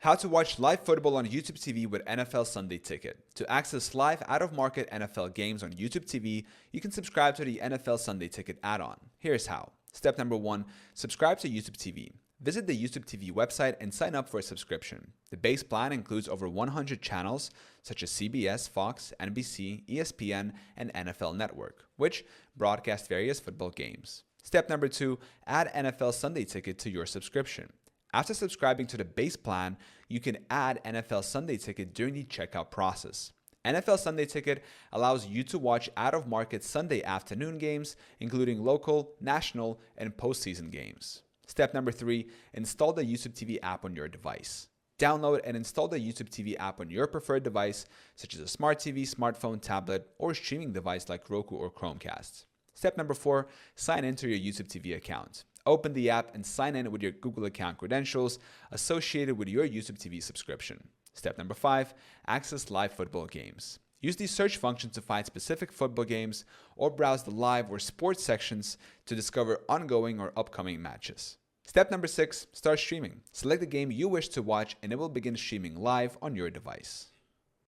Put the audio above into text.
How to watch live football on YouTube TV with NFL Sunday Ticket. To access live out-of-market NFL games on YouTube TV, you can subscribe to the NFL Sunday Ticket add-on. Here's how. Step number 1, subscribe to YouTube TV. Visit the YouTube TV website and sign up for a subscription. The base plan includes over 100 channels such as CBS, Fox, NBC, ESPN, and NFL Network, which broadcast various football games. Step number 2, add NFL Sunday Ticket to your subscription. After subscribing to the base plan, you can add NFL Sunday Ticket during the checkout process. NFL Sunday Ticket allows you to watch out-of-market Sunday afternoon games, including local, national, and postseason games. Step number 3, install the YouTube TV app on your device. Download and install the YouTube TV app on your preferred device, such as a smart TV, smartphone, tablet, or streaming device like Roku or Chromecast. Step number 4, sign into your YouTube TV account. Open the app and sign in with your Google account credentials associated with your YouTube TV subscription. Step number 5, access live football games. Use the search function to find specific football games or browse the live or sports sections to discover ongoing or upcoming matches. Step number 6, start streaming. Select the game you wish to watch and it will begin streaming live on your device.